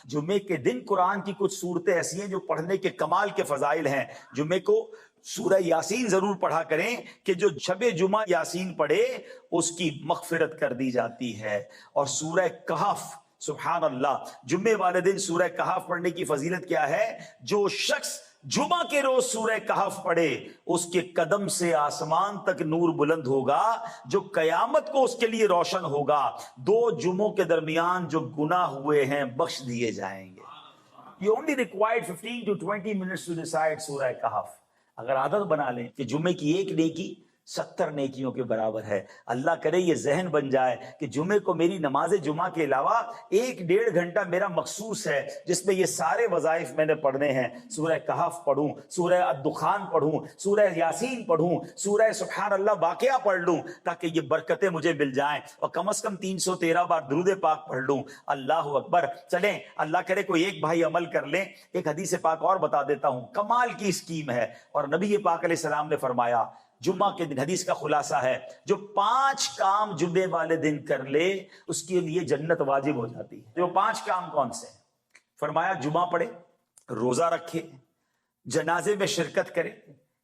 جمعے کے دن قرآن کی کچھ صورتیں ایسی ہیں جو پڑھنے کے کمال کے فضائل ہیں. جمعے کو سورہ یاسین ضرور پڑھا کریں کہ جو شب جمعہ یاسین پڑھے اس کی مغفرت کر دی جاتی ہے. اور سورہ کہف، سبحان اللہ، جمعے والے دن سورہ کہف پڑھنے کی فضیلت کیا ہے؟ جو شخص جمعہ کے روز سورہ کہف پڑھے اس کے قدم سے آسمان تک نور بلند ہوگا جو قیامت کو اس کے لیے روشن ہوگا. 2 جمعوں کے درمیان جو گناہ ہوئے ہیں بخش دیے جائیں گے. You only required 15 to 20 minutes to recite سورہ کہف. اگر عادت بنا لیں کہ جمعے کی ایک نیکی 70 نیکیوں کے برابر ہے. اللہ کرے یہ ذہن بن جائے کہ جمعے کو میری نماز جمعہ کے علاوہ 1-1.5 گھنٹہ میرا مخصوص ہے جس میں یہ سارے وظائف میں نے پڑھنے ہیں. سورہ کہف پڑھوں، سورہ الدخان پڑھوں، سورہ یاسین پڑھوں، سورہ سبحان اللہ واقعہ پڑھ لوں تاکہ یہ برکتیں مجھے مل جائیں، اور کم از کم 313 بار درود پاک پڑھ لوں. اللہ اکبر. چلیں اللہ کرے کوئی ایک بھائی عمل کر لیں. ایک حدیث پاک اور بتا دیتا ہوں، کمال کی اسکیم ہے. اور نبی پاک علیہ السلام نے فرمایا جمعہ کے دن، حدیث کا خلاصہ ہے، جو 5 کام جمعے والے دن کر لے اس کے لیے جنت واجب ہو جاتی ہے. جو 5 کام کون سے ہیں؟ فرمایا جمعہ پڑھے، روزہ رکھے، جنازے میں شرکت کرے،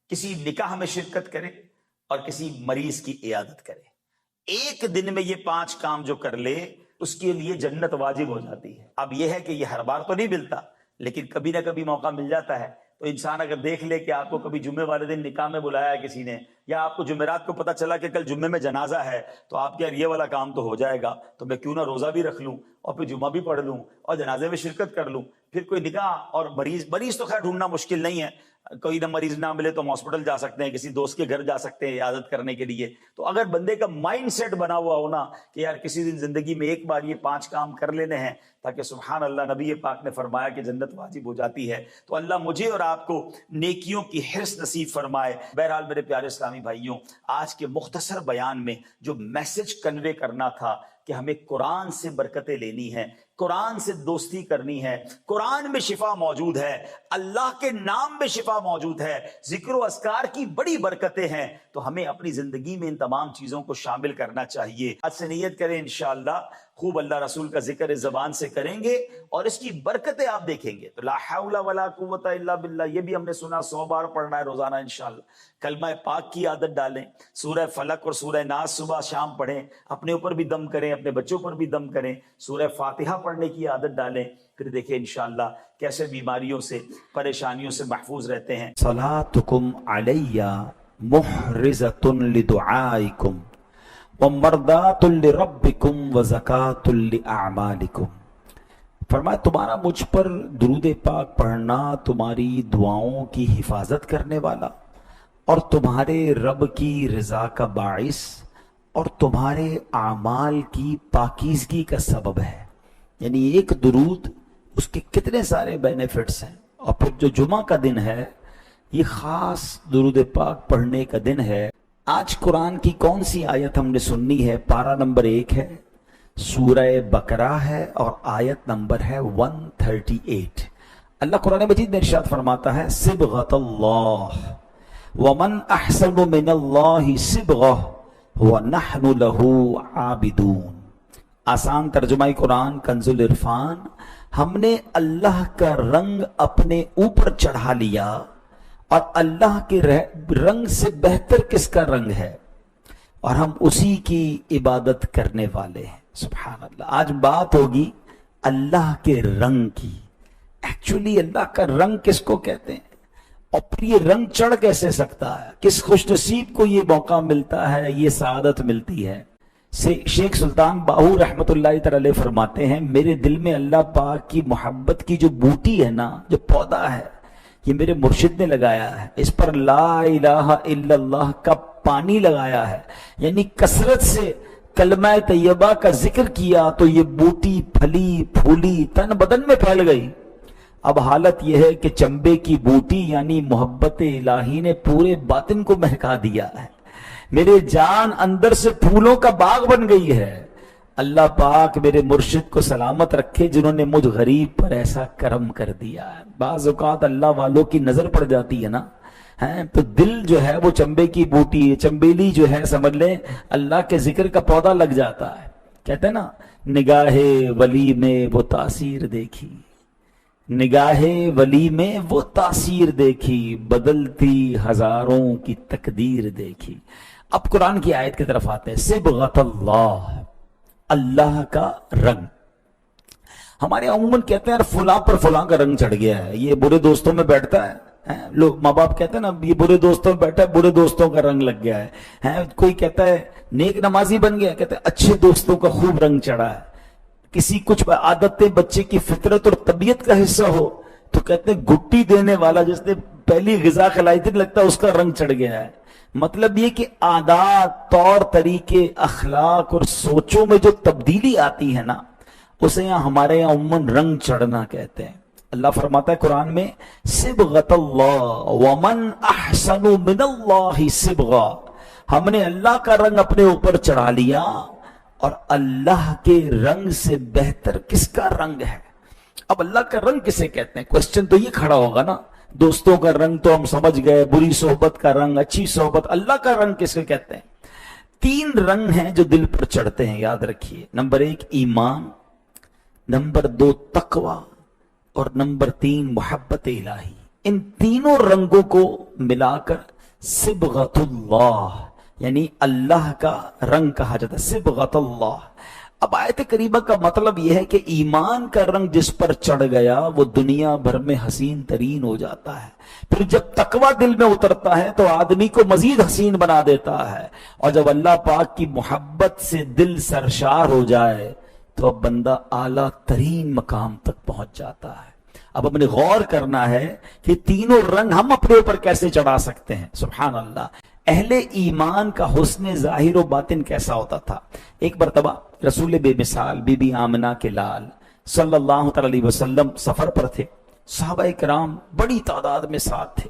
کسی نکاح میں شرکت کرے، اور کسی مریض کی عیادت کرے. ایک دن میں یہ 5 کام جو کر لے اس کے لیے جنت واجب ہو جاتی ہے. اب یہ ہے کہ یہ ہر بار تو نہیں ملتا، لیکن کبھی نہ کبھی موقع مل جاتا ہے. تو انسان اگر دیکھ لے کہ آپ کو کبھی جمعے والے دن نکاح میں بلایا ہے کسی نے، یا آپ کو جمعرات کو پتہ چلا کہ کل جمعے میں جنازہ ہے، تو آپ کے یہ والا کام تو ہو جائے گا، تو میں کیوں نہ روزہ بھی رکھ لوں اور پھر جمعہ بھی پڑھ لوں اور جنازے میں شرکت کر لوں. پھر کوئی نکاح اور مریض تو خیر ڈھونڈنا مشکل نہیں ہے، کوئی نہ مریض نہ ملے تو ہم ہاسپٹل جا سکتے ہیں، کسی دوست کے گھر جا سکتے ہیں عیادت کرنے کے لیے. تو اگر بندے کا مائنڈ سیٹ بنا ہوا ہونا کہ یار کسی دن زندگی میں ایک بار یہ 5 کام کر لینے ہیں تاکہ سبحان اللہ نبی پاک نے فرمایا کہ جنت واجب ہو جاتی ہے، تو اللہ مجھے اور آپ کو نیکیوں کی حرص نصیب فرمائے. بہرحال میرے پیارے اسلامی بھائیوں، آج کے مختصر بیان میں جو میسج کنوے کرنا تھا کہ ہمیں قرآن سے برکتیں لینی ہیں، قرآن سے دوستی کرنی ہے، قرآن میں شفا موجود ہے، اللہ کے نام میں شفا موجود ہے، ذکر و اذکار کی بڑی برکتیں ہیں، تو ہمیں اپنی زندگی میں ان تمام چیزوں کو شامل کرنا چاہیے. آج سے نیت کریں انشاءاللہ خوب اللہ رسول کا ذکر زبان سے کریں گے اور اس کی برکتیں آپ دیکھیں گے. تو لا حول ولا قوت الا باللہ، یہ بھی ہم نے سنا 100 بار پڑھنا ہے روزانہ انشاءاللہ. کلمہ پاک کی عادت ڈالیں، سورہ فلق اور سورہ ناس صبح شام پڑھیں، اپنے اوپر بھی دم کریں، اپنے بچوں پر بھی دم کریں، سورہ فاتحہ پڑھنے کی عادت ڈالیں. پھر دیکھیں انشاءاللہ کیسے بیماریوں سے پریشانیوں سے محفوظ رہتے ہیں. صلاتکم علی محرزۃ لدعائکم ومرضات لربکم وزکاۃ لاعمالکم. فرمایا تمہارا مجھ پر درود پاک پڑھنا تمہاری دعاؤں کی حفاظت کرنے والا اور تمہارے رب کی رضا کا باعث اور تمہارے اعمال کی پاکیزگی کا سبب ہے. یعنی ایک درود اس کے کتنے سارے بینیفٹس ہیں. اور پھر جو جمعہ کا دن ہے یہ خاص درود پاک پڑھنے کا دن ہے. آج قرآن کی کون سی آیت ہم نے سننی ہے؟ پارہ نمبر 1 ہے، سورہ بقرہ ہے، اور آیت نمبر ہے 138. اللہ قرآن مجید میں ارشاد فرماتا ہے صبغۃ اللہ ومن احسن من اللہ صبغہ ونحن لہ عابدون. آسان ترجمہ قرآن کنز العرفان. ہم نے اللہ کا رنگ اپنے اوپر چڑھا لیا، اور اللہ کے رنگ سے بہتر کس کا رنگ ہے، اور ہم اسی کی عبادت کرنے والے ہیں. سبحان اللہ. آج بات ہوگی اللہ کے رنگ کی. ایکچولی اللہ کا رنگ کس کو کہتے ہیں، اور پھر یہ رنگ چڑھ کیسے سکتا ہے؟ کس خوش نصیب کو یہ موقع ملتا ہے، یہ سعادت ملتی ہے؟ شیخ سلطان باہو رحمت اللہ تعالی فرماتے ہیں میرے دل میں اللہ پاک کی محبت کی جو بوٹی ہے نا، جو پودا ہے، یہ میرے مرشد نے لگایا ہے. اس پر لا الہ الا اللہ کا پانی لگایا ہے. یعنی کثرت سے کلمہ طیبہ کا ذکر کیا تو یہ بوٹی پھلی پھولی تن بدن میں پھیل گئی. اب حالت یہ ہے کہ چمبے کی بوٹی یعنی محبت الہی نے پورے باطن کو مہکا دیا ہے. میرے جان اندر سے پھولوں کا باغ بن گئی ہے. اللہ پاک میرے مرشد کو سلامت رکھے جنہوں نے مجھ غریب پر ایسا کرم کر دیا ہے. بعض اوقات اللہ والوں کی نظر پڑ جاتی ہے نا، تو دل جو ہے وہ چمبے کی بوٹی، چمبیلی جو ہے سمجھ لیں اللہ کے ذکر کا پودا لگ جاتا ہے. کہتے ہیں نا نگاہ ولی میں وہ تاثیر دیکھی نگاہ ولی میں وہ تاثیر دیکھی، بدلتی ہزاروں کی تقدیر دیکھی۔ اب قرآن کی آیت کی طرف آتے ہیں، صبغۃ اللہ، اللہ کا رنگ۔ ہمارے عموماً کہتے ہیں یار فلاں پر فلاں کا رنگ چڑھ گیا ہے، یہ برے دوستوں میں بیٹھتا ہے، لوگ ماں باپ کہتے ہیں نا یہ برے دوستوں میں بیٹھا ہے، برے دوستوں کا رنگ لگ گیا ہے۔ کوئی کہتا ہے نیک نمازی بن گیا، کہتے ہیں اچھے دوستوں کا خوب رنگ چڑھا ہے۔ کسی کچھ عادتیں بچے کی فطرت اور طبیعت کا حصہ ہو تو کہتے ہیں گٹی دینے والا جس نے پہلی غذا کھلائی تھی لگتا ہے اس کا رنگ چڑھ گیا ہے۔ مطلب یہ کہ عادات، طور طریقے، اخلاق اور سوچوں میں جو تبدیلی آتی ہے نا، اسے یہاں ہمارے یہاں عموماً رنگ چڑھنا کہتے ہیں۔ اللہ فرماتا ہے قرآن میں، صبغۃ اللہ ومن احسن من اللہ صبغا، ہم نے اللہ کا رنگ اپنے اوپر چڑھا لیا، اور اللہ کے رنگ سے بہتر کس کا رنگ ہے؟ اب اللہ کا رنگ کسے کہتے ہیں؟ کوسچن تو یہ کھڑا ہوگا نا، دوستوں کا رنگ تو ہم سمجھ گئے، بری صحبت کا رنگ، اچھی صحبت، اللہ کا رنگ کسے کہتے ہیں؟ 3 رنگ ہیں جو دل پر چڑھتے ہیں، یاد رکھیے۔ نمبر 1 ایمان، نمبر 2 تقوی، اور نمبر 3 محبت الہی۔ ان تینوں رنگوں کو ملا کر صبغۃ اللہ یعنی اللہ کا رنگ کہا جاتا ہے، صبغۃ اللہ۔ اب آیت کریمہ کا مطلب یہ ہے کہ ایمان کا رنگ جس پر چڑھ گیا وہ دنیا بھر میں حسین ترین ہو جاتا ہے، پھر جب تقوی دل میں اترتا ہے تو آدمی کو مزید حسین بنا دیتا ہے، اور جب اللہ پاک کی محبت سے دل سرشار ہو جائے تو اب بندہ اعلیٰ ترین مقام تک پہنچ جاتا ہے۔ اب ہم نے غور کرنا ہے کہ تینوں رنگ ہم اپنے اوپر کیسے چڑھا سکتے ہیں۔ سبحان اللہ۔ اہل ایمان کا حسن ظاہر و باطن کیسا ہوتا تھا؟ ایک مرتبہ رسول بے مثال بی بی آمنہ کے لال صلی اللہ علیہ وسلم سفر پر تھے، صحابہ کرام بڑی تعداد میں ساتھ تھے،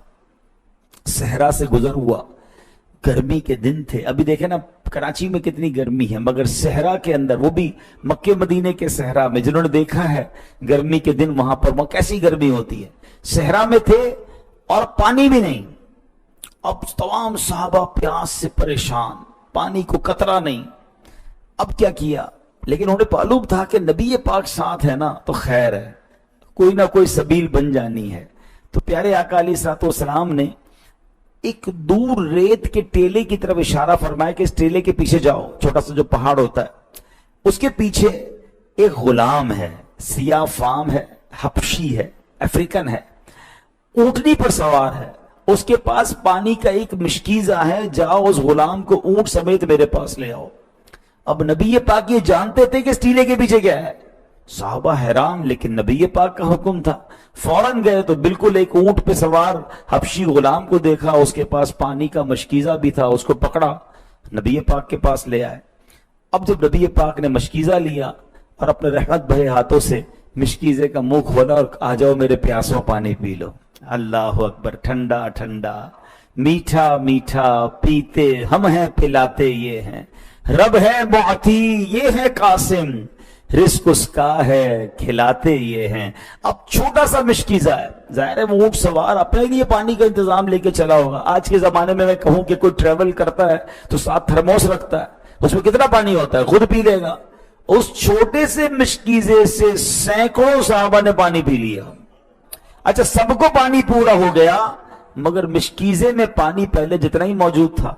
صحرا سے گزر ہوا، گرمی کے دن تھے۔ ابھی دیکھیں نا کراچی میں کتنی گرمی ہے، مگر صحرا کے اندر، وہ بھی مکے مدینے کے صحرا میں، جنہوں نے دیکھا ہے گرمی کے دن وہاں پر وہ کیسی گرمی ہوتی ہے، صحرا میں تھے اور پانی بھی نہیں۔ اب تمام صحابہ پیاس سے پریشان، پانی کو قطرہ نہیں۔ اب کیا کیا؟ لیکن انہیں معلوم تھا کہ نبی پاک ساتھ ہے نا تو خیر ہے، کوئی نہ کوئی سبیل بن جانی ہے۔ تو پیارے آقا علیہ الصلوۃ والسلام نے ایک دور ریت کے ٹیلے کی طرف اشارہ فرمایا کہ اس ٹیلے کے پیچھے جاؤ، چھوٹا سا جو پہاڑ ہوتا ہے اس کے پیچھے ایک غلام ہے، سیاہ فام ہے، حبشی ہے، افریقن ہے، اونٹنی پر سوار ہے، اس کے پاس پانی کا ایک مشکیزہ ہے، جاؤ اس غلام کو اونٹ سمیت میرے پاس لے آؤ۔ اب نبی پاک یہ جانتے تھے کہ اس ٹیلے کے پیچھے کیا ہے، صحابہ حیران، لیکن نبی پاک کا حکم تھا، فوراً گئے تو بالکل ایک اونٹ پہ سوار حبشی غلام کو دیکھا، اس کے پاس پانی کا مشکیزہ بھی تھا، اس کو پکڑا، نبی پاک کے پاس لے آئے۔ اب جب نبی پاک نے مشکیزہ لیا اور اپنے رحمت بھرے ہاتھوں سے مشکیزے کا منہ کھولا اور آ جاؤ میرے پیاسوں پانی پی لو، اللہ اکبر، ٹھنڈا ٹھنڈا، میٹھا میٹھا، پیتے ہم ہیں پلاتے یہ ہیں، رب ہے معطی یہ ہے قاسم، رزق اس کا ہے کھلاتے یہ ہیں۔ اب چھوٹا سا مشکیزہ ہے، ظاہر ہے وہ اونٹ سوار اپنے لیے پانی کا انتظام لے کے چلا ہوگا۔ آج کے زمانے میں کہوں کہ کوئی ٹریول کرتا ہے تو ساتھ تھرموس رکھتا ہے، اس میں کتنا پانی ہوتا ہے خود پی لے گا، اس چھوٹے سے مشکیزے سے سینکڑوں صحابہ نے پانی پی لیا۔ اچھا سب کو پانی پورا ہو گیا، مگر مشکیزے میں پانی پہلے جتنا ہی موجود تھا۔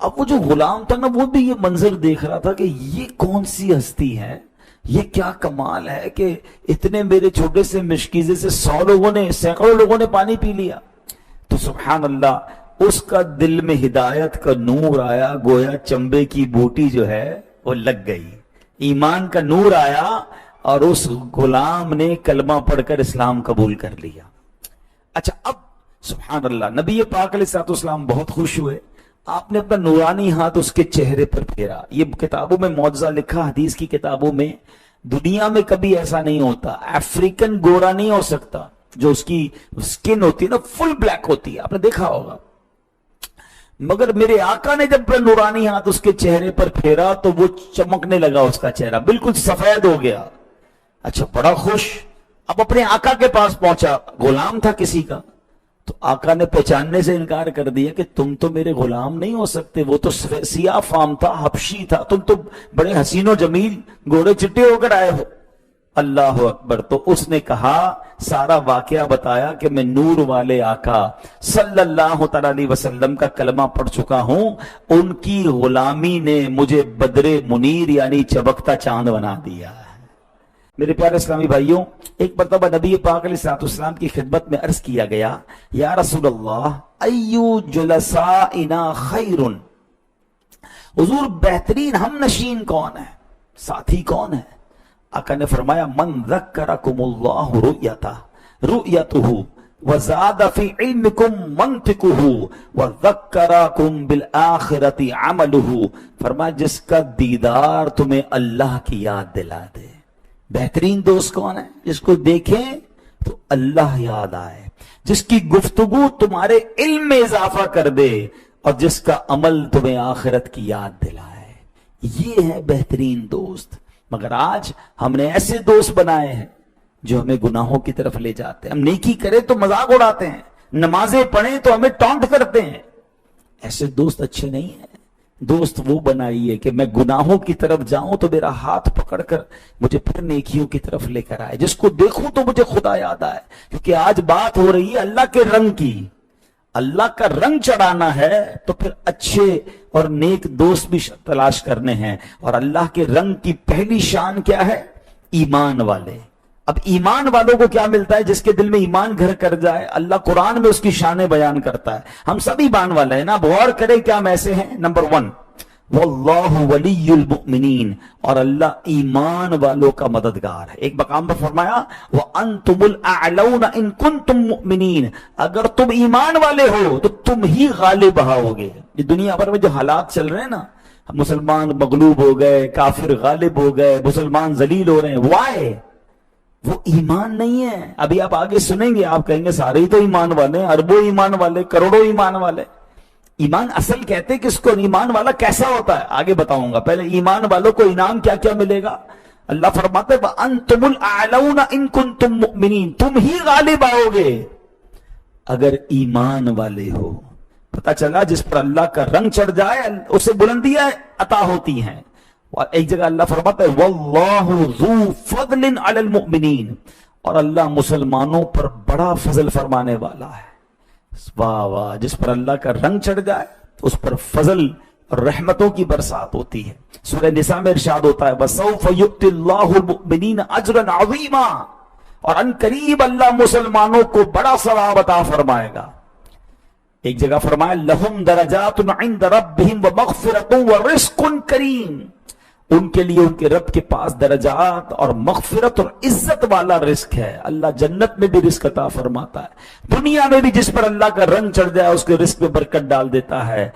اب وہ جو غلام تھا نا وہ بھی یہ منظر دیکھ رہا تھا کہ یہ کون سی ہستی ہے، یہ کیا کمال ہے کہ اتنے میرے چھوٹے سے مشکیزے سے 100 لوگوں نے، سینکڑوں لوگوں نے پانی پی لیا۔ تو سبحان اللہ، اس کا دل میں ہدایت کا نور آیا، گویا چمبے کی بوٹی جو ہے وہ لگ گئی، ایمان کا نور آیا، اور اس غلام نے کلمہ پڑھ کر اسلام قبول کر لیا۔ اچھا اب سبحان اللہ، نبی پاک علیہ السلام بہت خوش ہوئے، آپ نے اپنا نورانی ہاتھ اس کے چہرے پر پھیرا۔ یہ کتابوں میں معجزہ لکھا، حدیث کی کتابوں میں، دنیا میں کبھی ایسا نہیں ہوتا، افریقن گورا نہیں ہو سکتا، جو اس کی سکن ہوتی ہے نا فل بلیک ہوتی ہے، آپ نے دیکھا ہوگا، مگر میرے آقا نے جب نورانی ہاتھ اس کے چہرے پر پھیرا تو وہ چمکنے لگا، اس کا چہرہ بالکل سفید ہو گیا۔ اچھا بڑا خوش، اب اپنے آقا کے پاس پہنچا، غلام تھا کسی کا، تو آقا نے پہچاننے سے انکار کر دیا کہ تم تو میرے غلام نہیں ہو سکتے، وہ تو سیاہ فام تھا، حبشی تھا، تم تو بڑے حسین و جمیل گھوڑے چٹے ہو کر آئے ہو۔ اللہ اکبر. تو اس نے کہا, سارا واقعہ بتایا کہ میں نور والے آقا صلی اللہ تعالی علیہ وسلم کا کلمہ پڑھ چکا ہوں, ان کی غلامی نے مجھے بدر منیر یعنی چمکتا چاند بنا دیا ہے. میرے پیارے اسلامی بھائیوں, ایک مرتبہ نبی پاک علیہ الصلوۃ والسلام کی خدمت میں عرض کیا گیا, یا رسول اللہ ایو جلسائنا خیر, حضور بہترین ہم نشین کون ہے, ساتھی کون ہے؟ آقا نے فرمایا, من ذکرکم اللہ رؤیتہ وزاد فی علمکم منطقہ وذکرکم بالآخرۃ عملہ. فرمایا جس کا دیدار تمہیں اللہ کی یاد دلا دے. بہترین دوست کون ہے؟ جس کو دیکھیں تو اللہ یاد آئے, جس کی گفتگو تمہارے علم میں اضافہ کر دے, اور جس کا عمل تمہیں آخرت کی یاد دلائے. یہ ہے بہترین دوست. مگر آج ہم نے ایسے دوست بنائے ہیں جو ہمیں گناہوں کی طرف لے جاتے ہیں. ہم نیکی کریں تو مذاق اڑاتے ہیں, نمازیں پڑھیں تو ہمیں ٹانٹ کرتے ہیں. ایسے دوست اچھے نہیں ہیں. دوست وہ بنائیے کہ میں گناہوں کی طرف جاؤں تو میرا ہاتھ پکڑ کر مجھے پھر نیکیوں کی طرف لے کر آئے, جس کو دیکھوں تو مجھے خدا یاد آئے. کیونکہ آج بات ہو رہی ہے اللہ کے رنگ کی. اللہ کا رنگ چڑھانا ہے تو پھر اچھے اور نیک دوست بھی تلاش کرنے ہیں. اور اللہ کے رنگ کی پہلی شان کیا ہے؟ ایمان والے. اب ایمان والوں کو کیا ملتا ہے؟ جس کے دل میں ایمان گھر کر جائے. اللہ قرآن میں اس کی شانیں بیان کرتا ہے. ہم سب ایمان والے ہیں نا, غور کریں کیا ہم ایسے ہیں. نمبر 1, واللہ ولی المؤمنین, اور اللہ ایمان والوں کا مددگار ہے. ایک مقام پر فرمایا, وانتم الاعلون ان کنتم مؤمنین, اگر تم ایمان والے ہو تو تم ہی غالب ہوگے. یہ دنیا بھر میں جو حالات چل رہے ہیں نا, مسلمان مغلوب ہو گئے, کافر غالب ہو گئے, مسلمان ذلیل ہو رہے ہیں, وائے؟ وہ ایمان نہیں ہے. ابھی آپ آگے سنیں گے, آپ کہیں گے سارے ہی تو ایمان والے ہیں, اربوں ایمان والے, کروڑوں ایمان والے. ایمان اصل کہتے کس کو؟ ایمان والا کیسا ہوتا ہے آگے بتاؤں گا. پہلے ایمان والوں کو انعام کیا کیا ملے گا. اللہ فرماتے ہیں وَأَنْتُمُ الْأَعْلَوْنَ إِن كُنْتُم مُؤْمِنِينَ, تم ہی غالب آؤ گے اگر ایمان والے ہو. پتا چلا جس پر اللہ کا رنگ چڑھ جائے اسے بلندیاں عطا ہوتی ہیں. اور ایک جگہ اللہ فرماتا ہے وَاللَّهُ ذُو فَضْلٍ عَلَى الْمُؤْمِنِينَ, اور اللہ مسلمانوں پر بڑا فضل فرمانے والا ہے. واہ واہ, جس پر اللہ کا رنگ چڑھ جائے اس پر فضل اور رحمتوں کی برسات ہوتی ہے. سورہ نساء میں ارشاد ہوتا ہے وَسَوْفَ يُؤْتِ اللَّهُ الْمُؤْمِنِينَ أَجْرًا عَظِيمًا, اور ان قریب اللہ مسلمانوں کو بڑا ثواب عطا فرمائے گا. ایک جگہ فرمایا لَهُمْ دَرَجَاتٌ عِنْدَ رَبِّهِمْ وَمَغْفِرَةٌ وَرِزْقٌ كَرِيمٌ, ان کے لیے ان کے رب کے پاس درجات اور مغفرت اور عزت والا رزق ہے. اللہ جنت میں بھی رزق عطا فرماتا ہے, دنیا میں بھی جس پر اللہ کا رنگ چڑھ جائے اس کے رزق میں برکت ڈال دیتا ہے.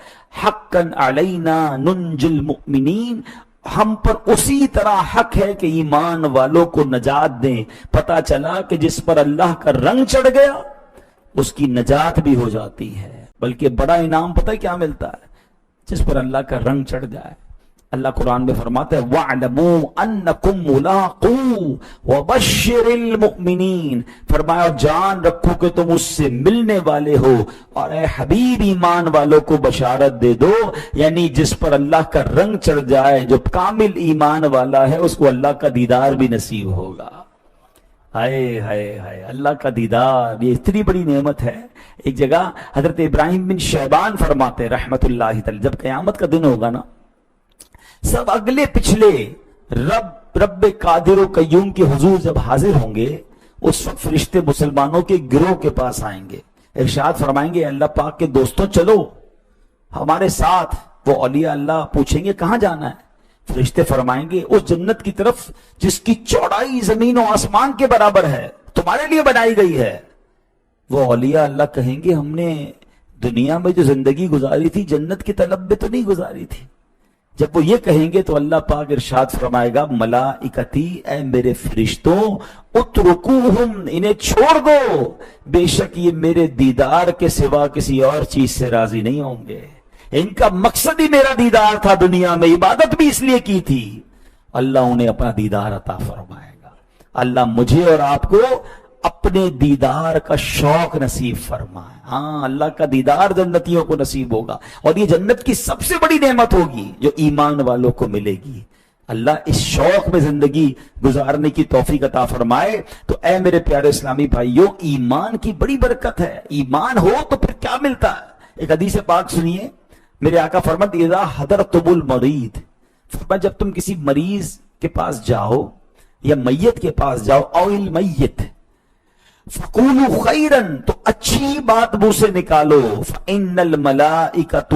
حقاً علینا ننجی المؤمنین, ہم پر اسی طرح حق ہے کہ ایمان والوں کو نجات دیں. پتا چلا کہ جس پر اللہ کا رنگ چڑھ گیا اس کی نجات بھی ہو جاتی ہے. بلکہ بڑا انعام پتہ کیا ملتا ہے؟ جس پر اللہ کا رنگ چڑھ جائے. اللہ قرآن میں فرماتا ہے وَاعْلَمُوا أَنَّكُمْ مُلَاقُوهُ وَبَشِّرِ الْمُؤْمِنِينَ, فرمایا جان رکھو کہ تم اس سے ملنے والے ہو, اور اے حبیب ایمان والوں کو بشارت دے دو. یعنی جس پر اللہ کا رنگ چڑھ جائے, جو کامل ایمان والا ہے, اس کو اللہ کا دیدار بھی نصیب ہوگا. ہائے ہائے ہائے, اللہ کا دیدار یہ اتنی بڑی نعمت ہے. ایک جگہ حضرت ابراہیم بن شیبان فرماتے رحمت اللہ تعالی, جب قیامت کا دن ہوگا نا, سب اگلے پچھلے رب قادر و قیوم کے حضور جب حاضر ہوں گے, اس وقت فرشتے مسلمانوں کے گروہ کے پاس آئیں گے. ارشاد فرمائیں گے اللہ پاک کے دوستوں چلو ہمارے ساتھ. وہ اولیاء اللہ پوچھیں گے کہاں جانا ہے؟ فرشتے فرمائیں گے اس جنت کی طرف جس کی چوڑائی زمین و آسمان کے برابر ہے, تمہارے لیے بنائی گئی ہے. وہ اولیاء اللہ کہیں گے ہم نے دنیا میں جو زندگی گزاری تھی جنت کی طلب میں تو نہیں گزاری تھی. جب وہ یہ کہیں گے تو اللہ پاک ارشاد فرمائے گا ملائکتی, اے میرے فرشتوں, اترکوہم, انہیں چھوڑ دو, بے شک یہ میرے دیدار کے سوا کسی اور چیز سے راضی نہیں ہوں گے. ان کا مقصد ہی میرا دیدار تھا, دنیا میں عبادت بھی اس لیے کی تھی. اللہ انہیں اپنا دیدار عطا فرمائے گا. اللہ مجھے اور آپ کو اپنے دیدار کا شوق نصیب فرمائے. ہاں, اللہ کا دیدار جنتیوں کو نصیب ہوگا, اور یہ جنت کی سب سے بڑی نعمت ہوگی جو ایمان والوں کو ملے گی. اللہ اس شوق میں زندگی گزارنے کی توفیق عطا فرمائے. تو اے میرے پیارے اسلامی بھائیوں، ایمان کی بڑی برکت ہے. ایمان ہو تو پھر کیا ملتا ہے؟ ایک حدیث پاک سنیے، میرے آقا فرماتے اذا حضرتم المریض، فرمایا جب تم کسی مریض کے پاس جاؤ یا میت کے پاس جاؤ، او المیت فقولوا خیرا، تو اچھی بات منہ سے نکالو. فإن الملائکۃ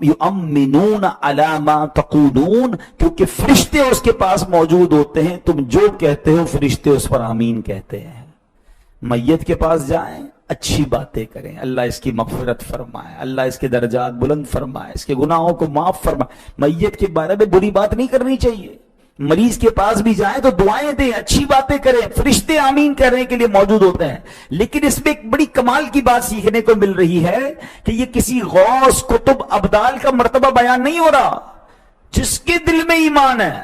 یؤمنون علی ما تقولون، کیونکہ فرشتے اس کے پاس موجود ہوتے ہیں، تم جو کہتے ہو فرشتے اس پر آمین کہتے ہیں. میت کے پاس جائیں، اچھی باتیں کریں، اللہ اس کی مغفرت فرمائے، اللہ اس کے درجات بلند فرمائے، اس کے گناہوں کو معاف فرمائے. میت کے بارے میں بری بات نہیں کرنی چاہیے. مریض کے پاس بھی جائیں تو دعائیں دیں، اچھی باتیں کریں، فرشتے آمین کرنے کے لیے موجود ہوتے ہیں. لیکن اس میں ایک بڑی کمال کی بات سیکھنے کو مل رہی ہے کہ یہ کسی غوث کتب ابدال کا مرتبہ بیان نہیں ہو رہا. جس کے دل میں ایمان ہے،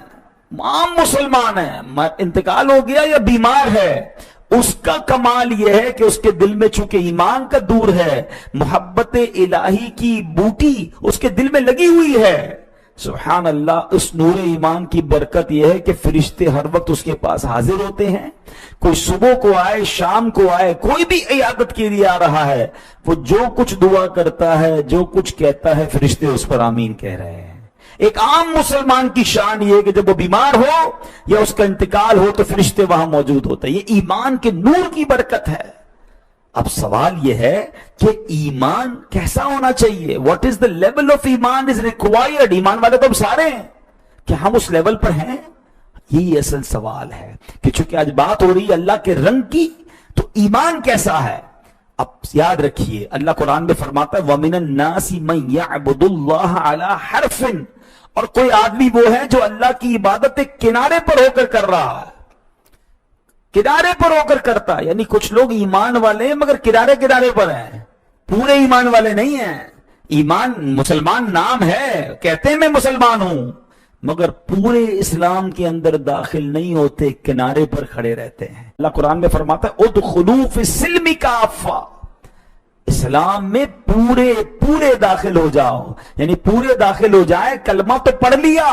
عام مسلمان ہے، انتقال ہو گیا یا بیمار ہے، اس کا کمال یہ ہے کہ اس کے دل میں چونکہ ایمان کا دور ہے، محبت الہی کی بوٹی اس کے دل میں لگی ہوئی ہے. سبحان اللہ. اس نور ایمان کی برکت یہ ہے کہ فرشتے ہر وقت اس کے پاس حاضر ہوتے ہیں. کوئی صبح کو آئے، شام کو آئے، کوئی بھی عیادت کے لیے آ رہا ہے، وہ جو کچھ دعا کرتا ہے، جو کچھ کہتا ہے، فرشتے اس پر آمین کہہ رہے ہیں. ایک عام مسلمان کی شان یہ ہے کہ جب وہ بیمار ہو یا اس کا انتقال ہو تو فرشتے وہاں موجود ہوتے ہیں. یہ ایمان کے نور کی برکت ہے. اب سوال یہ ہے کہ ایمان کیسا ہونا چاہیے؟ What is the level of ایمان از ریکوائرڈ؟ ایمان والے تو ہم سارے ہیں، کیا ہم اس لیول پر ہیں؟ یہی اصل سوال ہے کہ چونکہ آج بات ہو رہی ہے اللہ کے رنگ کی، تو ایمان کیسا ہے؟ اب یاد رکھیے اللہ قرآن میں فرماتا ہے وَمِنَ النَّاسِ مَن يَعْبُدُ اللَّهَ عَلَى حَرْفٍ، اور کوئی آدمی وہ ہے جو اللہ کی عبادت کنارے پر ہو کر کر رہا ہے. کنارے پر ہو کر کرتا ہے، یعنی کچھ لوگ ایمان والے ہیں مگر کنارے کنارے پر ہیں، پورے ایمان والے نہیں ہیں. ایمان مسلمان نام ہے، کہتے ہیں میں مسلمان ہوں، مگر پورے اسلام کے اندر داخل نہیں ہوتے، کنارے پر کھڑے رہتے ہیں. اللہ قرآن میں فرماتا ہے ادخلوا فی السلم کافہ، اسلام میں پورے داخل ہو جاؤ، یعنی پورے داخل ہو جائے. کلمہ تو پڑھ لیا،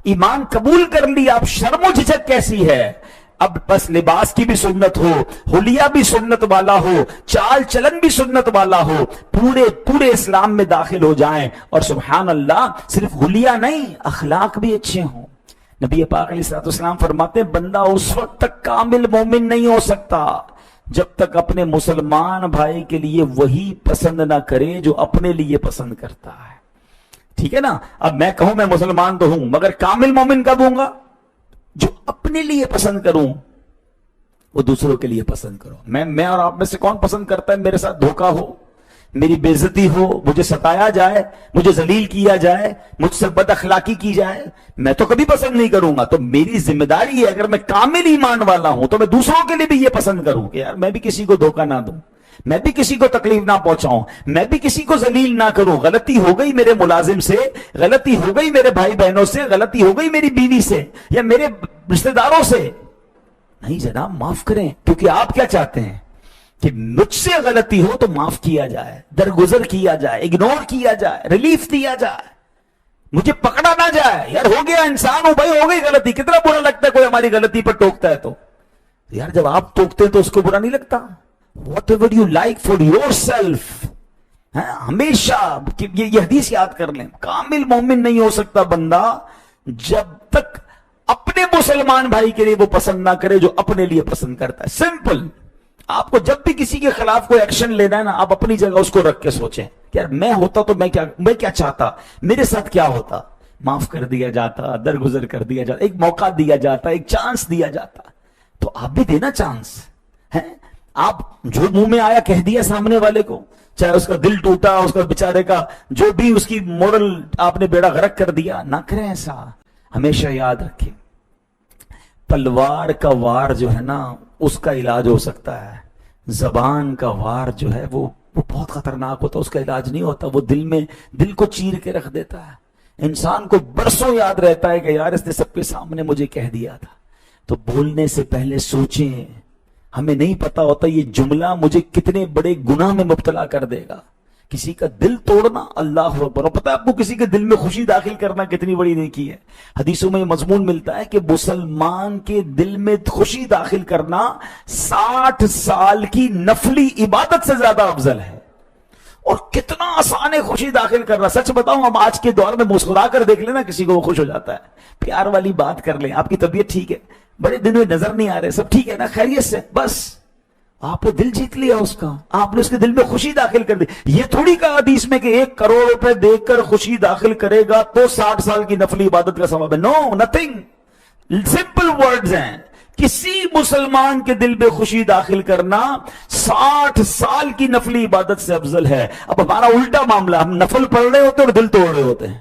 ایمان قبول کر لیا، اب شرم و جھجک کیسی ہے؟ اب بس لباس کی بھی سنت ہو، حلیہ بھی سنت والا ہو، چال چلن بھی سنت والا ہو، پورے اسلام میں داخل ہو جائیں. اور سبحان اللہ صرف حلیہ نہیں، اخلاق بھی اچھے ہوں. نبی پاک علیہ السلام فرماتے ہیں بندہ اس وقت تک کامل مومن نہیں ہو سکتا جب تک اپنے مسلمان بھائی کے لیے وہی پسند نہ کرے جو اپنے لیے پسند کرتا ہے. ٹھیک ہے نا؟ اب میں کہوں میں مسلمان تو ہوں مگر کامل مومن کب ہوں گا؟ جو اپنے لیے پسند کروں وہ دوسروں کے لیے پسند کرو. میں اور آپ میں سے کون پسند کرتا ہے میرے ساتھ دھوکہ ہو، میری بے عزتی ہو، مجھے ستایا جائے، مجھے ذلیل کیا جائے، مجھ سے بد اخلاقی کی جائے؟ میں تو کبھی پسند نہیں کروں گا. تو میری ذمہ داری ہے اگر میں کامل ایمان والا ہوں تو میں دوسروں کے لیے بھی یہ پسند کروں کہ یار میں بھی کسی کو دھوکہ نہ دوں، میں بھی کسی کو تکلیف نہ پہنچاؤں، میں بھی کسی کو ذلیل نہ کروں. غلطی ہو گئی میرے ملازم سے، غلطی ہو گئی میرے بھائی بہنوں سے، غلطی ہو گئی میری بیوی سے یا میرے رشتہ داروں سے، نہیں جناب معاف کریں. کیونکہ آپ کیا چاہتے ہیں کہ مجھ سے غلطی ہو تو معاف کیا جائے، درگزر کیا جائے، اگنور کیا جائے، ریلیف دیا جائے، مجھے پکڑا نہ جائے. یار ہو گیا، انسان ہوں بھائی، ہو گئی غلطی. کتنا برا لگتا ہے کوئی ہماری غلطی پر ٹوکتا ہے تو یار جب آپ ٹوکتے ہیں تو اس کو برا نہیں لگتا. Whatever you like for yourself. ہمیشہ یہ حدیث یاد کر لیں، کامل مومن نہیں ہو سکتا بندہ جب تک اپنے مسلمان بھائی کے لیے وہ پسند نہ کرے جو اپنے لیے پسند کرتا ہے. سمپل. آپ کو جب بھی کسی کے خلاف کوئی ایکشن لینا ہے نا، آپ اپنی جگہ اس کو رکھ کے سوچیں کہ یار میں ہوتا تو میں کیا چاہتا، میرے ساتھ کیا ہوتا. معاف کر دیا جاتا، درگزر کر دیا جاتا، ایک موقع دیا جاتا، ایک چانس دیا جاتا. تو آپ بھی دینا چانس ہے. آپ جو منہ میں آیا کہہ دیا سامنے والے کو، چاہے اس کا دل ٹوٹا، اس کا بیچارے کا جو بھی اس کی مورل آپ نے بیڑا غرق کر دیا، نہ کریں ایسا. ہمیشہ یاد رکھیں تلوار کا وار جو ہے نا اس کا علاج ہو سکتا ہے، زبان کا وار جو ہے وہ بہت خطرناک ہوتا ہے، اس کا علاج نہیں ہوتا. وہ دل کو چیر کے رکھ دیتا ہے. انسان کو برسوں یاد رہتا ہے کہ یار اس نے سب کے سامنے مجھے کہہ دیا تھا. تو بولنے سے پہلے سوچیں، ہمیں نہیں پتا ہوتا یہ جملہ مجھے کتنے بڑے گناہ میں مبتلا کر دے گا. کسی کا دل توڑنا، اللہ اکبر. اور پتہ ہے آپ کو کسی کے دل میں خوشی داخل کرنا کتنی بڑی نیکی ہے؟ حدیثوں میں یہ مضمون ملتا ہے کہ مسلمان کے دل میں خوشی داخل کرنا 60 سال کی نفلی عبادت سے زیادہ افضل ہے. اور کتنا آسان ہے خوشی داخل کرنا. سچ بتاؤں، ہم آج کے دور میں مسکرا کر دیکھ لینا کسی کو وہ خوش ہو جاتا ہے. پیار والی بات کر لیں، آپ کی طبیعت ٹھیک ہے، بڑے دن میں نظر نہیں آ رہے، سب ٹھیک ہے نا، خیریت سے، بس آپ نے دل جیت لیا اس کا، آپ نے اس کے دل میں خوشی داخل کر دی. یہ تھوڑی کہا حدیث میں کہ 1 کروڑ روپے دے کر خوشی داخل کرے گا تو 60 سال کی نفلی عبادت کا ثواب ہے. نو، نتھنگ. سمپل ورڈز ہیں. کسی مسلمان کے دل میں خوشی داخل کرنا 60 سال کی نفلی عبادت سے افضل ہے. اب ہمارا الٹا معاملہ، ہم نفل پڑھ رہے ہوتے ہیں اور دل توڑ رہے ہوتے ہیں.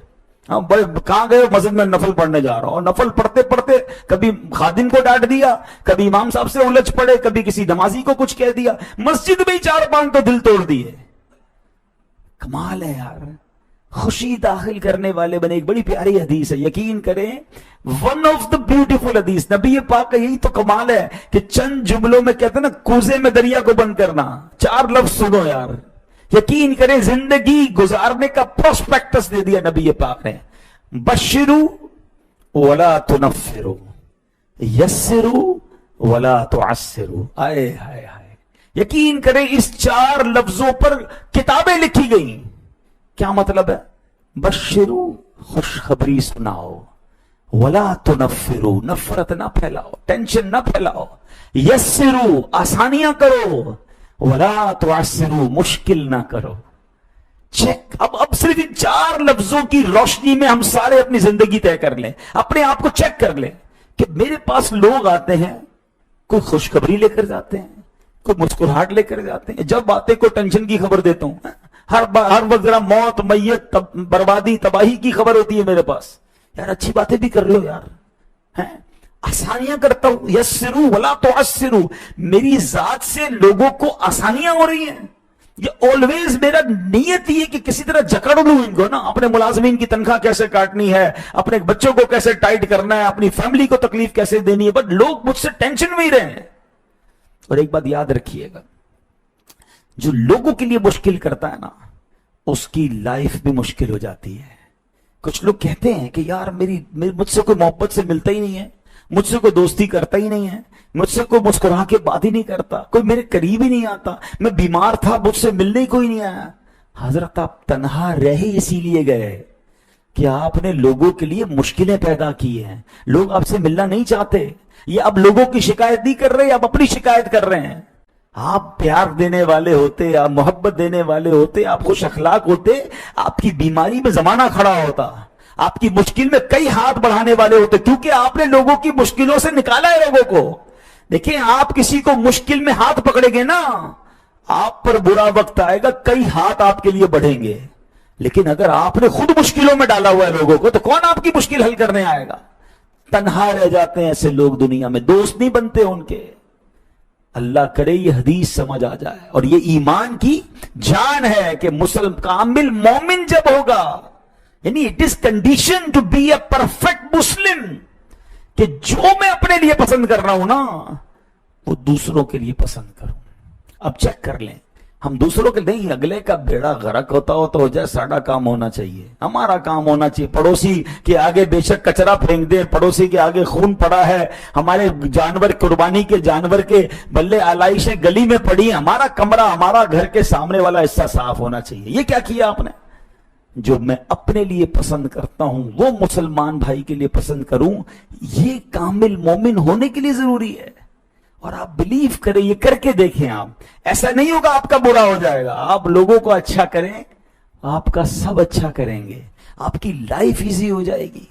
ہم بڑے کہاں گئے، مسجد میں نفل پڑھنے جا رہا ہوں، اور نفل پڑھتے پڑھتے کبھی خادم کو ڈانٹ دیا، کبھی امام صاحب سے الجھ پڑے، کبھی کسی نمازی کو کچھ کہہ دیا، مسجد میں 4-5 تو دل توڑ دیے. کمال ہے یار. خوشی داخل کرنے والے بنے. ایک بڑی پیاری حدیث ہے، یقین کریں، ون آف دا بیوٹیفل حدیث. نبی پاک کا یہی تو کمال ہے کہ چند جملوں میں کہتے ہیں نا، کوزے میں دریا کو بند کرنا. 4 لفظ سنو یار، یقین کریں زندگی گزارنے کا پروسپیکٹس دے دیا نبی پاک نے. بشرو ولا تنفرو، یسرو ولا تعسرو. آئے ہائے ہائے. یقین کریں اس 4 لفظوں پر کتابیں لکھی گئیں. کیا مطلب ہے؟ بشرو، خوشخبری سناؤ، ولا تنفرو، نفرت نہ پھیلاؤ، ٹینشن نہ پھیلاؤ، یسرو، آسانیاں کرو، ولا تعسرو، مشکل نہ کرو. چیک. اب صرف ان 4 لفظوں کی روشنی میں ہم سارے اپنی زندگی طے کر لیں، اپنے آپ کو چیک کر لیں کہ میرے پاس لوگ آتے ہیں، کوئی خوشخبری لے کر جاتے ہیں، کوئی مسکراہٹ لے کر جاتے ہیں. جب آتے کو ٹینشن کی خبر دیتا ہوں، ہر وقت ذرا موت، میت، بربادی، تباہی کی خبر ہوتی ہے میرے پاس. یار اچھی باتیں بھی کر رہے ہو یار، آسانیاں کرتا ہوں. یسرو ولا تعسرو، میری ذات سے لوگوں کو آسانیاں ہو رہی ہیں. یہ آلویز میرا نیت یہ کہ کسی طرح جکڑ لوں ان کو نا. اپنے ملازمین کی تنخواہ کیسے کاٹنی ہے، اپنے بچوں کو کیسے ٹائٹ کرنا ہے، اپنی فیملی کو تکلیف کیسے دینی ہے، بٹ لوگ مجھ سے ٹینشن میں ہی رہے ہیں. اور ایک بات یاد رکھیے گا، جو لوگوں کے لیے مشکل کرتا ہے نا، اس کی لائف بھی مشکل ہو جاتی ہے. کچھ لوگ کہتے ہیں کہ یار مجھ سے کوئی محبت سے ملتا ہی نہیں ہے، مجھ سے کوئی دوستی کرتا ہی نہیں ہے، مجھ سے کوئی مسکرا کے بات ہی نہیں کرتا، کوئی میرے قریب ہی نہیں آتا، میں بیمار تھا مجھ سے ملنے کوئی نہیں آیا. حضرت آپ تنہا رہے اسی لیے گئے کہ آپ نے لوگوں کے لیے مشکلیں پیدا کی ہیں. لوگ آپ سے ملنا نہیں چاہتے. یہ اب لوگوں کی شکایت نہیں کر رہے، آپ اپنی شکایت کر رہے ہیں. آپ پیار دینے والے ہوتے، آپ محبت دینے والے ہوتے، آپ خوش اخلاق ہوتے، آپ کی بیماری میں زمانہ کھڑا ہوتا، آپ کی مشکل میں کئی ہاتھ بڑھانے والے ہوتے، کیونکہ آپ نے لوگوں کی مشکلوں سے نکالا ہے لوگوں کو. دیکھیں، آپ کسی کو مشکل میں ہاتھ پکڑیں گے نا، آپ پر برا وقت آئے گا، کئی ہاتھ آپ کے لیے بڑھیں گے. لیکن اگر آپ نے خود مشکلوں میں ڈالا ہوا ہے لوگوں کو، تو کون آپ کی مشکل حل کرنے آئے گا؟ تنہا رہ جاتے ہیں ایسے لوگ دنیا میں، دوست نہیں بنتے ان کے. اللہ کرے یہ حدیث سمجھ آ جائے. اور یہ ایمان کی جان ہے کہ کامل مومن جب ہوگا، یعنی it is condition to be a perfect Muslim, کہ جو میں اپنے لیے پسند کر رہا ہوں نا، وہ دوسروں کے لیے پسند کروں. اب چیک کر لیں، ہم دوسروں کے نہیں، اگلے کا بیڑا غرق ہوتا ہو تو ہو جائے، ساڑھا کام ہونا چاہیے، ہمارا کام ہونا چاہیے. پڑوسی کے آگے بے شک کچرا پھینک دیں، پڑوسی کے آگے خون پڑا ہے، ہمارے جانور، قربانی کے جانور کے بلے آلائشیں گلی میں پڑی، ہمارا کمرہ، ہمارا گھر کے سامنے والا حصہ صاف ہونا چاہیے. یہ کیا کیا آپ نے؟ جو میں اپنے لیے پسند کرتا ہوں وہ مسلمان بھائی کے لیے پسند کروں. یہ کامل مومن ہونے کے لیے ضروری ہے. اور آپ بلیو کریں، یہ کر کے دیکھیں. آپ ایسا نہیں ہوگا آپ کا برا ہو جائے گا. آپ لوگوں کو اچھا کریں، آپ کا سب اچھا کریں گے، آپ کی لائف ایزی ہو جائے گی.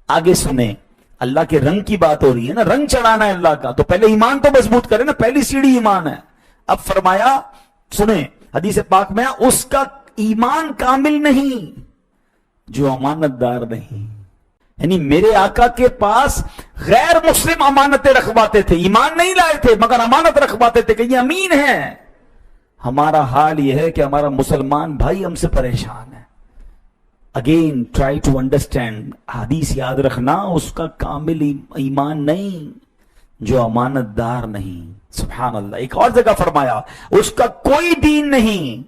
آگے سنیں، اللہ کے رنگ کی بات ہو رہی ہے نا، رنگ چڑھانا ہے اللہ کا، تو پہلے ایمان تو مضبوط کریں نا، پہلی سیڑھی ایمان ہے. اب فرمایا، سنیں حدیث پاک میں، اس کا ایمان کامل نہیں جو امانت دار نہیں. یعنی میرے آقا کے پاس غیر مسلم امانتیں رکھواتے تھے، ایمان نہیں لائے تھے مگر امانت رکھواتے تھے کہ یہ امین ہے. ہمارا حال یہ ہے کہ ہمارا مسلمان بھائی ہم سے پریشان ہے. اگین ٹرائی ٹو انڈرسٹینڈ، حدیث یاد رکھنا، اس کا کامل ایمان نہیں جو امانت دار نہیں. سبحان اللہ. ایک اور جگہ فرمایا، اس کا کوئی دین نہیں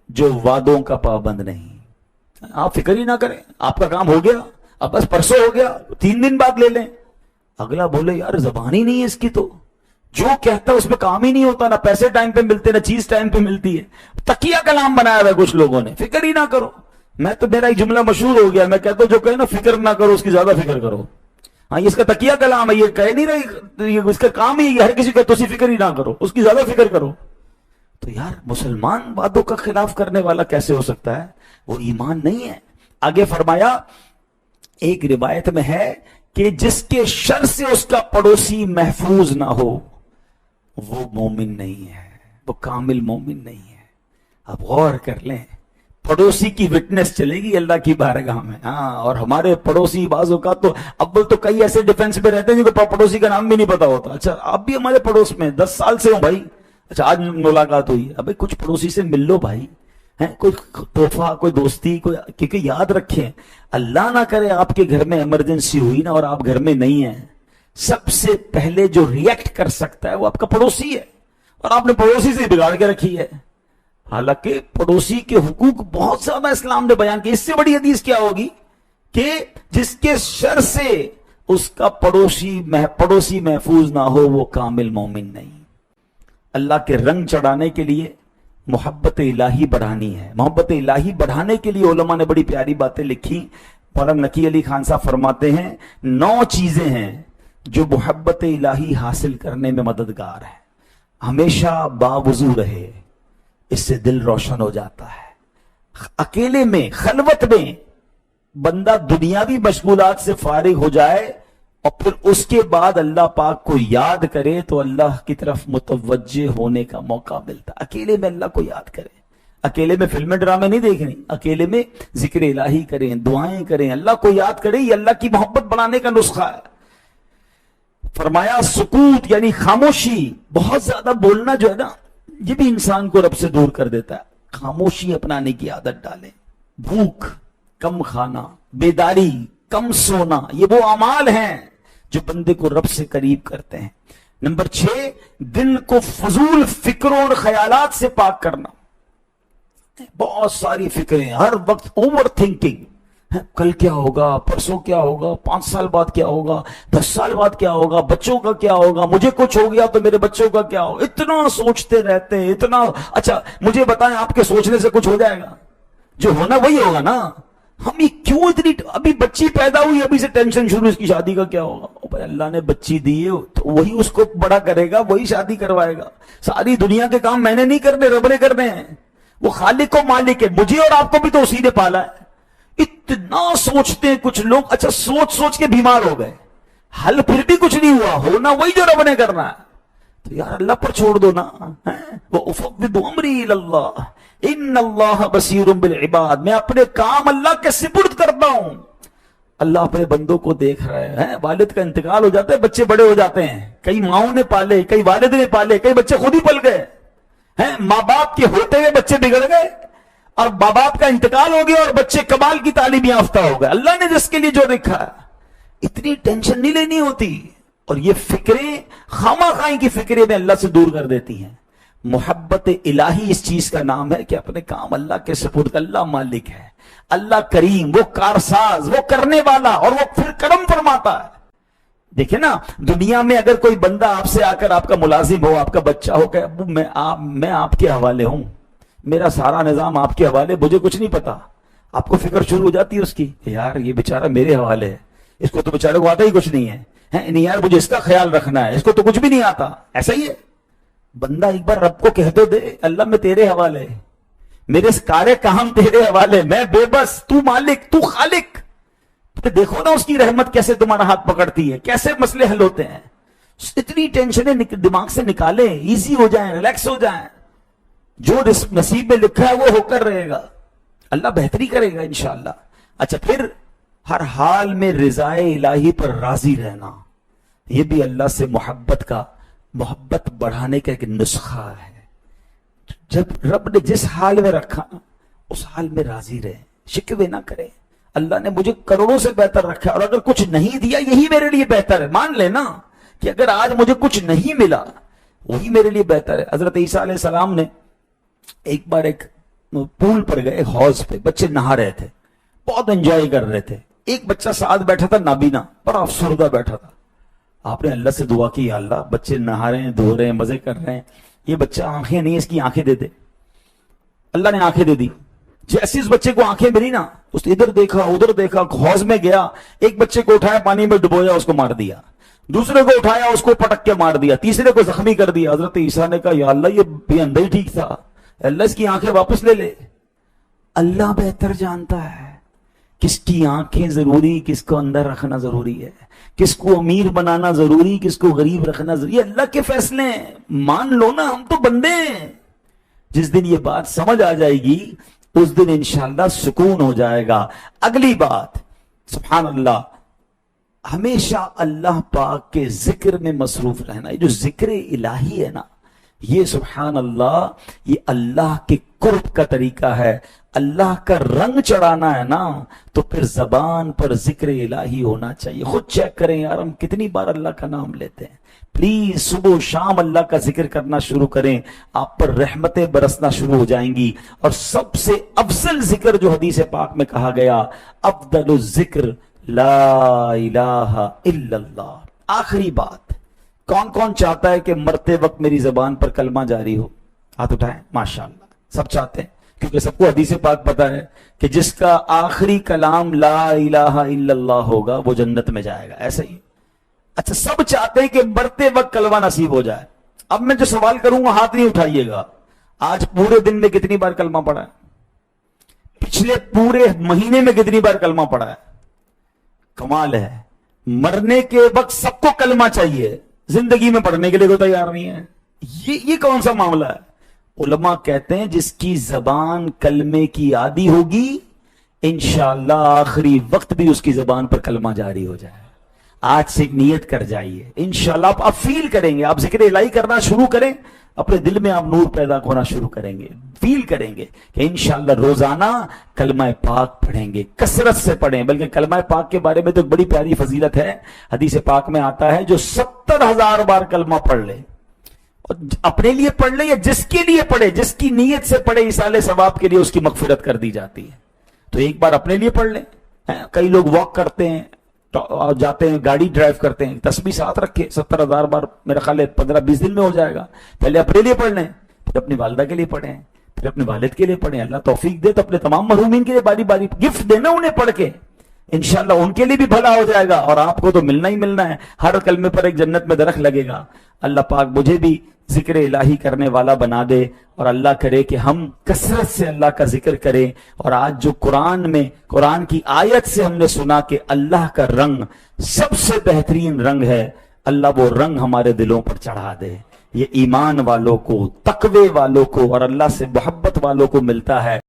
جو وعدوں کا پابند نہیں. آپ فکر ہی نہ کریں, آپ کا کام ہو گیا, اب بس پرسوں ہو گیا, 3 دن بعد لے لیں. اگلا بولے یار زبان ہی نہیں ہے اس کی, تو جو کہتا ہے اس پہ کام ہی نہیں ہوتا, نہ پیسے ٹائم پہ ملتے نہ چیز ٹائم پہ ملتی ہے. تکیہ کلام بنایا ہوا ہے کچھ لوگوں نے, فکر ہی نہ کرو. میں تو میرا ایک جملہ مشہور ہو گیا, میں کہتا ہوں جو کہے نا فکر نہ کرو اس کی زیادہ فکر کرو. ہاں یہ اس کا تکیہ کلام ہے, یہ کہہ نہیں رہی, اس کا کام ہی ہر کسی کو تو فکر ہی نہ کرو, اس کی زیادہ فکر کرو. تو یار مسلمان وعدوں کا خلاف کرنے والا کیسے ہو سکتا ہے؟ وہ ایمان نہیں ہے. آگے فرمایا ایک روایت میں ہے کہ جس کے شر سے اس کا پڑوسی محفوظ نہ ہو وہ مومن نہیں ہے, وہ کامل مومن نہیں ہے. آپ غور کر لیں, پڑوسی کی وٹنس چلے گی اللہ کی بارگاہ میں. ہاں, اور ہمارے پڑوسی بعض اوقات تو اول تو کئی ایسے ڈیفنس میں رہتے ہیں جن کو پڑوسی کا نام بھی نہیں پتا ہوتا. اچھا آپ بھی ہمارے پڑوس میں 10 سال سے ہوں بھائی, اچھا آج ملاقات ہوئی, ابھی کچھ پڑوسی سے مل لو بھائی, کوئی تحفہ, کوئی دوستی, کوئی, کیونکہ یاد رکھیں اللہ نہ کرے آپ کے گھر میں ایمرجنسی ہوئی نا اور آپ گھر میں نہیں ہیں, سب سے پہلے جو ریئیکٹ کر سکتا ہے وہ آپ کا پڑوسی ہے, اور آپ نے پڑوسی سے بگاڑ کے رکھی ہے. حالانکہ پڑوسی کے حقوق بہت زیادہ اسلام نے بیان کیے. اس سے بڑی حدیث کیا ہوگی کہ جس کے شر سے اس کا پڑوسی محفوظ نہ ہو وہ کامل مومن نہیں. اللہ کے رنگ چڑھانے کے لیے محبت الہی بڑھانی ہے. محبت الہی بڑھانے کے لیے علماء نے بڑی پیاری باتیں لکھی. مولانا نقی علی خان صاحب فرماتے ہیں 9 چیزیں ہیں جو محبت الہی حاصل کرنے میں مددگار ہے. ہمیشہ باوضو رہے, اس سے دل روشن ہو جاتا ہے. اکیلے میں, خلوت میں بندہ دنیاوی مشغولات سے فارغ ہو جائے اور پھر اس کے بعد اللہ پاک کو یاد کرے تو اللہ کی طرف متوجہ ہونے کا موقع ملتا. اکیلے میں اللہ کو یاد کریں, اکیلے میں فلمیں ڈرامے نہیں دیکھنی, اکیلے میں ذکر الہی کریں, دعائیں کریں, اللہ کو یاد کریں. یہ اللہ کی محبت بڑھانے کا نسخہ ہے. فرمایا سکوت یعنی خاموشی, بہت زیادہ بولنا جو ہے نا یہ بھی انسان کو رب سے دور کر دیتا ہے. خاموشی اپنانے کی عادت ڈالیں. بھوک کم کھانا, بیداری کم سونا, یہ وہ اعمال ہیں جو بندے کو رب سے قریب کرتے ہیں. نمبر 6 دل کو فضول فکروں اور خیالات سے پاک کرنا. بہت ساری فکریں ہر وقت, اوور تھنکنگ, کل کیا ہوگا, پرسوں کیا ہوگا, 5 سال بعد کیا ہوگا, 10 سال بعد کیا ہوگا, بچوں کا کیا ہوگا, مجھے کچھ ہو گیا تو میرے بچوں کا کیا ہوگا. اتنا سوچتے رہتے ہیں, اتنا. اچھا مجھے بتائیں آپ کے سوچنے سے کچھ ہو جائے گا؟ جو ہونا وہی ہوگا نا. ہم یہ کیوں اتنی, ابھی بچی پیدا ہوئی ابھی سے ٹینشن شروع, اس کی شادی کا کیا ہوگا. بھائی اللہ نے بچی دی ہے تو وہی اس کو بڑا کرے گا, وہی شادی کروائے گا. ساری دنیا کے کام میں نے نہیں کرنے, رب نے کرنے ہیں. وہ خالق و مالک ہے, مجھے اور آپ کو بھی تو اسی نے پالا ہے. اتنا سوچتے ہیں کچھ لوگ. اچھا سوچ کے بیمار ہو گئے, حل پھر بھی کچھ نہیں ہوا, ہونا وہی جو رب نے کرنا ہے. تو یار اللہ پر چھوڑ دو نا. وَأُفَوِّضُ أَمْرِي إِلَى اللَّهِ إِنَّ اللَّهَ بَصِيرٌ بِالْعِبَادِ, میں اپنے کام اللہ کے سپرد کرتا ہوں. اللہ اپنے بندوں کو دیکھ رہے ہیں. والد کا انتقال ہو جاتا ہے, بچے بڑے ہو جاتے ہیں, کئی ماؤں نے پالے, کئی والد نے پالے, کئی بچے خود ہی پل گئے ہیں. ماں باپ کے ہوتے ہوئے بچے بگڑ گئے, اور باپ باپ کا انتقال ہو گیا اور بچے کمال کی تعلیم یافتہ ہو گئے. اللہ نے جس کے لیے جو لکھا ہے, اتنی ٹینشن نہیں لینی ہوتی. اور یہ فکریں خامہ خواہی کی فکریں میں اللہ سے دور کر دیتی ہیں. محبت الہی اس چیز کا نام ہے کہ اپنے کام اللہ کے سپرد. اللہ مالک ہے, اللہ کریم, وہ کارساز, وہ کرنے والا, اور وہ پھر کرم فرماتا ہے. دیکھیں نا دنیا میں اگر کوئی بندہ آپ سے آ کر آپ کا ملازم ہو, آپ کا بچہ ہو, کہ ابو میں آپ کے حوالے ہوں, میرا سارا نظام آپ کے حوالے, مجھے کچھ نہیں پتا, آپ کو فکر شروع ہو جاتی ہے اس کی, یار یہ بیچارہ میرے حوالے ہے, اس کو تو بیچارے کو آتا ہی کچھ نہیں ہے, نہیں یار مجھے اس کا خیال رکھنا ہے, اس کو تو کچھ بھی نہیں آتا. ایسا ہی ہے. بندہ ایک بار رب کو کہہ دو دے, اللہ میں تیرے حوالے, میرے سارے کام تیرے حوالے, میں بے بس, تو مالک, تو خالق. تو دیکھو نا اس کی رحمت کیسے تمہارا ہاتھ پکڑتی ہے, کیسے مسئلے حل ہوتے ہیں. اتنی ٹینشنیں دماغ سے نکالیں, ایزی ہو جائیں, ریلیکس ہو جائیں. جو نصیب میں لکھا ہے وہ ہو کر رہے گا, اللہ بہتری کرے گا انشاءاللہ. اچھا پھر ہر حال میں رضا الہی پر راضی رہنا, یہ بھی اللہ سے محبت بڑھانے کا ایک نسخہ ہے. جب رب نے جس حال میں رکھا اس حال میں راضی رہے, شکوے نہ کرے. اللہ نے مجھے کروڑوں سے بہتر رکھا, اور اگر کچھ نہیں دیا یہی میرے لیے بہتر ہے. مان لینا کہ اگر آج مجھے کچھ نہیں ملا وہی میرے لیے بہتر ہے. حضرت عیسیٰ علیہ السلام نے ایک بار ایک پول پر گئے, حوض پہ بچے نہا رہے تھے, بہت انجوائے کر رہے تھے. ایک بچہ ساتھ بیٹھا تھا نابینا, بڑا افسردہ بیٹھا تھا. آپ نے اللہ سے دعا کی, یا اللہ بچے نہا رہے ہیں, دھو رہے ہیں, مزے کر رہے ہیں, یہ بچہ آنکھیں نہیں, اس کی آنکھیں دے دے. اللہ نے آنکھیں دے دی. جیسے اس بچے کو آنکھیں ملی نا, اس نے ادھر دیکھا ادھر دیکھا, حوض میں گیا, ایک بچے کو اٹھایا پانی میں ڈبویا, اس کو مار دیا. دوسرے کو اٹھایا, اس کو پٹک کے مار دیا. تیسرے کو زخمی کر دیا. حضرت عیسیٰ نے کہا, یا اللہ یہ اندھا ہی ٹھیک تھا, اللہ اس کی آنکھیں واپس لے لے. اللہ بہتر جانتا ہے کس کی آنکھیں ضروری, کس کو اندر رکھنا ضروری ہے, کس کو امیر بنانا ضروری, کس کو غریب رکھنا ضروری. یہ اللہ کے فیصلے ہیں, مان لو نا, ہم تو بندے ہیں. جس دن یہ بات سمجھ آ جائے گی اس دن انشاءاللہ سکون ہو جائے گا. اگلی بات, سبحان اللہ, ہمیشہ اللہ پاک کے ذکر میں مصروف رہنا. یہ جو ذکر الہی ہے نا, یہ سبحان اللہ, یہ اللہ کے قرب کا طریقہ ہے. اللہ کا رنگ چڑھانا ہے نا, تو پھر زبان پر ذکر الہی ہونا چاہیے. خود چیک کریں یار, ہم کتنی بار اللہ کا نام لیتے ہیں. پلیز صبح و شام اللہ کا ذکر کرنا شروع کریں, آپ پر رحمتیں برسنا شروع ہو جائیں گی. اور سب سے افضل ذکر جو حدیث پاک میں کہا گیا, افضل الذکر لا الہ الا اللہ. آخری بات, کون کون چاہتا ہے کہ مرتے وقت میری زبان پر کلمہ جاری ہو؟ ہاتھ اٹھائیں. ماشاءاللہ سب چاہتے ہیں, کیونکہ سب کو حدیث پاک پتا ہے کہ جس کا آخری کلام لا الہ الا اللہ ہوگا وہ جنت میں جائے گا. ایسا ہی. اچھا, سب چاہتے ہیں کہ مرتے وقت کلمہ نصیب ہو جائے. اب میں جو سوال کروں گا ہاتھ نہیں اٹھائیے گا. آج پورے دن میں کتنی بار کلمہ پڑھا ہے؟ پچھلے پورے مہینے میں کتنی بار کلمہ پڑھا ہے؟ کمال ہے. مرنے کے وقت سب کو کلمہ چاہیے, زندگی میں پڑھنے کے لیے کوئی تیار نہیں ہے. یہ کون سا معاملہ ہے؟ علماء کہتے ہیں جس کی زبان کلمے کی عادی ہوگی, انشاءاللہ آخری وقت بھی اس کی زبان پر کلمہ جاری ہو جائے. آج سے ایک نیت کر جائیے, انشاءاللہ آپ فیل کریں گے. آپ ذکر الہی کرنا شروع کریں, اپنے دل میں آپ نور پیدا ہونا شروع کریں گے. فیل کریں گے کہ انشاءاللہ روزانہ کلمہ پاک پڑھیں گے, کثرت سے پڑھیں. بلکہ کلمہ پاک کے بارے میں تو ایک بڑی پیاری فضیلت ہے, حدیث پاک میں آتا ہے, جو 70,000 بار کلمہ پڑھ لے, اپنے لیے پڑھ لے یا جس کے لیے پڑھے, جس کی نیت سے پڑھے, ایصال ثواب کے لیے اس کی مغفرت کر دی جاتی ہے. تو ایک بار اپنے لیے پڑھ لیں. کئی لوگ واک کرتے ہیں, جاتے ہیں, گاڑی ڈرائیو کرتے ہیں, تسبیح ساتھ رکھے, 70,000 بار میرا خیال ہے 15-20 دن میں ہو جائے گا. پہلے اپنے لیے پڑھ لیں, پھر اپنی والدہ کے لیے پڑھیں, پھر اپنے والد کے لیے پڑھیں. اللہ توفیق دے تو اپنے تمام محرومین کے لیے باری باری گفٹ دینا انہیں پڑھ کے, انشاءاللہ ان کے لیے بھی بھلا ہو جائے گا, اور آپ کو تو ملنا ہی ملنا ہے. ہر کلمے پر ایک جنت میں درخت لگے گا. اللہ پاک مجھے بھی ذکر الہی کرنے والا بنا دے, اور اللہ کرے کہ ہم کثرت سے اللہ کا ذکر کریں. اور آج جو قرآن کی آیت سے ہم نے سنا کہ اللہ کا رنگ سب سے بہترین رنگ ہے, اللہ وہ رنگ ہمارے دلوں پر چڑھا دے. یہ ایمان والوں کو, تقوی والوں کو اور اللہ سے محبت والوں کو ملتا ہے.